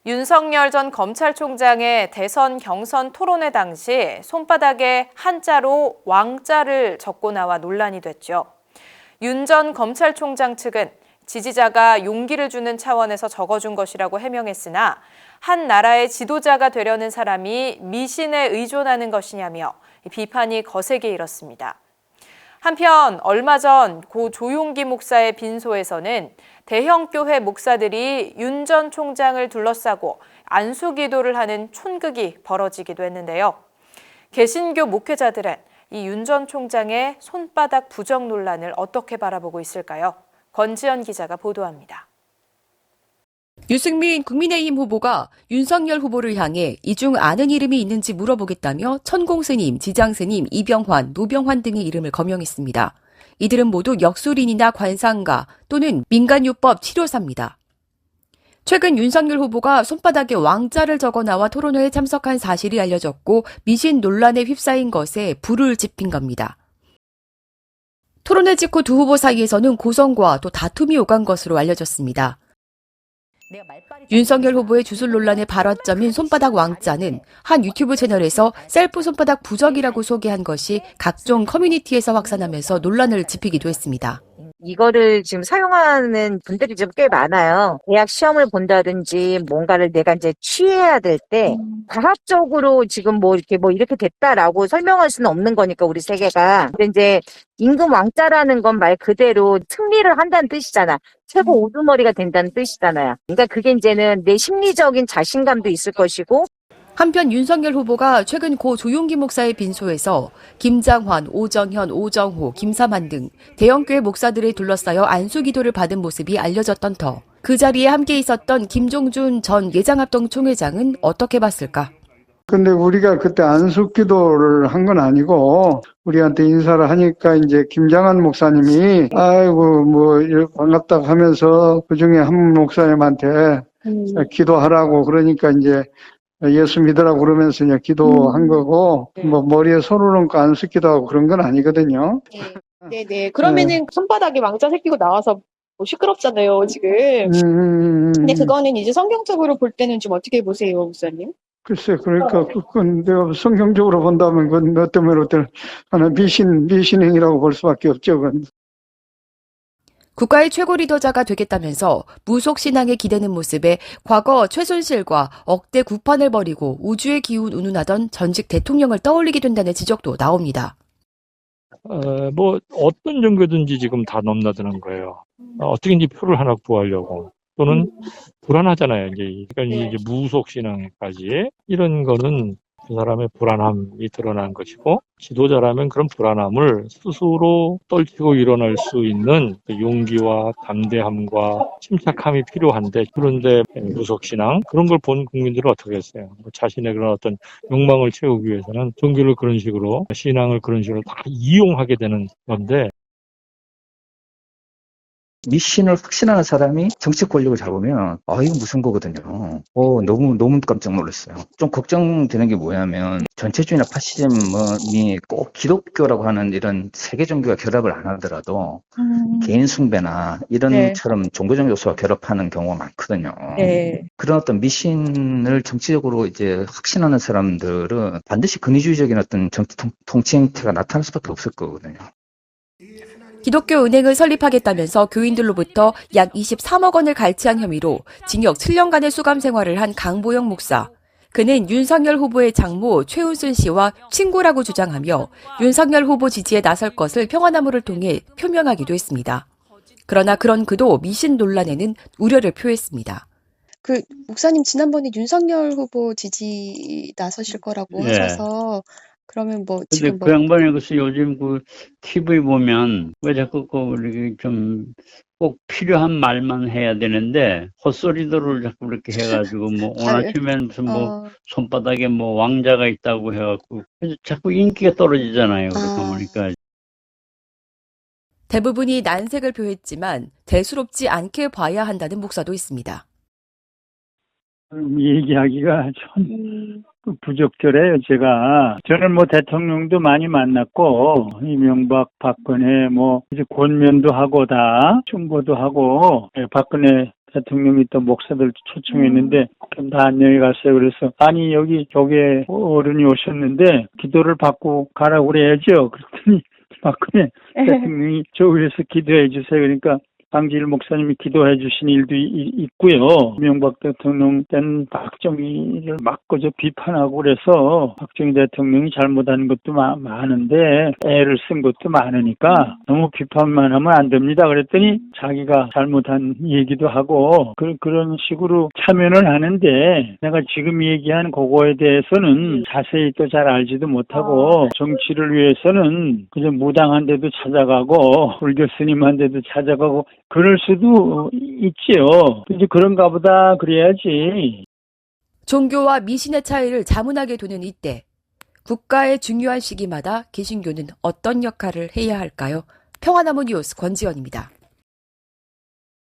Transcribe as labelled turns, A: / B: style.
A: 윤석열 전 검찰총장의 대선 경선 토론회 당시 손바닥에 한자로 왕자를 적고 나와 논란이 됐죠. 윤 전 검찰총장 측은 지지자가 용기를 주는 차원에서 적어준 것이라고 해명했으나 한 나라의 지도자가 되려는 사람이 미신에 의존하는 것이냐며 비판이 거세게 일었습니다. 한편 얼마 전 고 조용기 목사의 빈소에서는 대형 교회 목사들이 윤 전 총장을 둘러싸고 안수기도를 하는 촌극이 벌어지기도 했는데요. 개신교 목회자들은 이 윤 전 총장의 손바닥 부정 논란을 어떻게 바라보고 있을까요? 권지연 기자가 보도합니다.
B: 유승민 국민의힘 후보가 윤석열 후보를 향해 이 중 아는 이름이 있는지 물어보겠다며 천공스님, 지장스님, 이병환, 노병환 등의 이름을 거명했습니다. 이들은 모두 역술인이나 관상가 또는 민간요법 치료사입니다. 최근 윤석열 후보가 손바닥에 왕자를 적어 나와 토론회에 참석한 사실이 알려졌고 미신 논란에 휩싸인 것에 불을 지핀 겁니다. 토론회 직후 두 후보 사이에서는 고성과 또 다툼이 오간 것으로 알려졌습니다. 윤석열 후보의 주술 논란의 발화점인 손바닥 왕자는 한 유튜브 채널에서 셀프 손바닥 부적이라고 소개한 것이 각종 커뮤니티에서 확산하면서 논란을 짚이기도 했습니다.
C: 이거를 지금 사용하는 분들이 좀 꽤 많아요. 대학 시험을 본다든지 뭔가를 내가 이제 취해야 될 때 과학적으로 지금 이렇게 됐다라고 설명할 수는 없는 거니까 우리 세계가. 근데 이제 임금 왕자라는 건 말 그대로 승리를 한다는 뜻이잖아. 최고 우두머리가 된다는 뜻이잖아요. 그러니까 그게 이제는 내 심리적인 자신감도 있을 것이고.
B: 한편 윤석열 후보가 최근 고 조용기 목사의 빈소에서 김장환, 오정현, 오정호, 김사만 등 대형교회 목사들을 둘러싸여 안수기도를 받은 모습이 알려졌던 터. 그 자리에 함께 있었던 김종준 전 예장합동 총회장은 어떻게 봤을까?
D: 근데 우리가 그때 안수기도를 한 건 아니고 우리한테 인사를 하니까 이제 김장한 목사님이 아이고 반갑다고 하면서 그중에 한 목사님한테 기도하라고 그러니까 이제 예수 믿으라고 그러면서 그냥 기도한 거고, 머리에 손을 얹고 안수기도 하고 그런 건 아니거든요.
E: 네네. 그러면은 손바닥에 왕자 새끼고 나와서 뭐 시끄럽잖아요, 지금. 근데 그거는 이제 성경적으로 볼 때는 좀 어떻게 보세요, 목사님?
D: 글쎄, 그러니까, 그건 내가 성경적으로 본다면 그건 어떤 하나 미신행이라고 볼 수밖에 없죠, 그건.
B: 국가의 최고 리더자가 되겠다면서 무속 신앙에 기대는 모습에 과거 최순실과 억대 구판을 벌이고 우주의 기운 운운하던 전직 대통령을 떠올리게 된다는 지적도 나옵니다.
F: 어떤 종교든지 지금 다 넘나드는 거예요. 어떻게든지 표를 하나 구하려고. 또는 불안하잖아요. 그러니까 이제 무속 신앙까지. 이런 거는 그 사람의 불안함이 드러난 것이고, 지도자라면 그런 불안함을 스스로 떨치고 일어날 수 있는 용기와 담대함과 침착함이 필요한데, 그런데 무속 신앙 그런 걸 본 국민들은 어떻게 했어요? 자신의 그런 어떤 욕망을 채우기 위해서는 종교를 그런 식으로, 신앙을 그런 식으로 다 이용하게 되는 건데.
G: 미신을 확신하는 사람이 정치 권력을 잡으면 이거 무슨 거거든요. 너무 깜짝 놀랐어요. 좀 걱정되는 게 뭐냐면 전체주의나 파시즘이 꼭 기독교라고 하는 이런 세계 종교가 결합을 안 하더라도 개인 숭배나 이런처럼 종교적 요소와 결합하는 경우가 많거든요.
E: 네.
G: 그런 어떤 미신을 정치적으로 이제 확신하는 사람들은 반드시 근위주의적인 어떤 정치 통치 행태가 나타날 수밖에 없을 거거든요.
B: 기독교 은행을 설립하겠다면서 교인들로부터 약 23억 원을 갈취한 혐의로 징역 7년간의 수감 생활을 한 강보영 목사. 그는 윤석열 후보의 장모 최은순 씨와 친구라고 주장하며 윤석열 후보 지지에 나설 것을 평화나무를 통해 표명하기도 했습니다. 그러나 그런 그도 미신 논란에는 우려를 표했습니다.
H: 목사님 지난번에 윤석열 후보 지지 나서실 거라고 하셔서 그러면
I: 근데 그 양반이 글쎄 요즘 TV 보면 왜 자꾸 이렇게 좀 꼭 필요한 말만 해야 되는데 헛소리들을 자꾸 이렇게 해가지고 오늘 아침엔 무슨 손바닥에 왕자가 있다고 해갖고 그래서 자꾸 인기가 떨어지잖아요. 그러다 보니까.
B: 대부분이 난색을 표했지만 대수롭지 않게 봐야 한다는 목사도 있습니다.
I: 얘기하기가 참
J: 부적절해요, 제가. 저는 뭐 대통령도 많이 만났고, 이명박, 박근혜, 뭐, 이제 권면도 하고 다, 충고도 하고, 박근혜 대통령이 또 목사들 초청했는데, 다 안녕히 갔어요. 그래서, 아니, 여기 교회 어른이 오셨는데, 기도를 받고 가라고 그래야죠. 그랬더니, 박근혜 대통령이 저 위해서 기도해 주세요. 그러니까, 강지일 목사님이 기도해 주신 일도 있고요. 이명박 대통령 때는 박정희를 막 그저 비판하고 그래서 박정희 대통령이 잘못한 것도 많은데 애를 쓴 것도 많으니까 너무 비판만 하면 안 됩니다. 그랬더니 자기가 잘못한 얘기도 하고 그런 식으로 참여는 하는데 내가 지금 얘기한 그거에 대해서는 자세히 또 잘 알지도 못하고 정치를 위해서는 그저 무당한 데도 찾아가고 불교 스님한 데도 찾아가고 그럴 수도 있지요. 이제 그런가 보다 그래야지.
B: 종교와 미신의 차이를 자문하게 두는 이때 국가의 중요한 시기마다 개신교는 어떤 역할을 해야 할까요? 평화나무 뉴스 권지연입니다.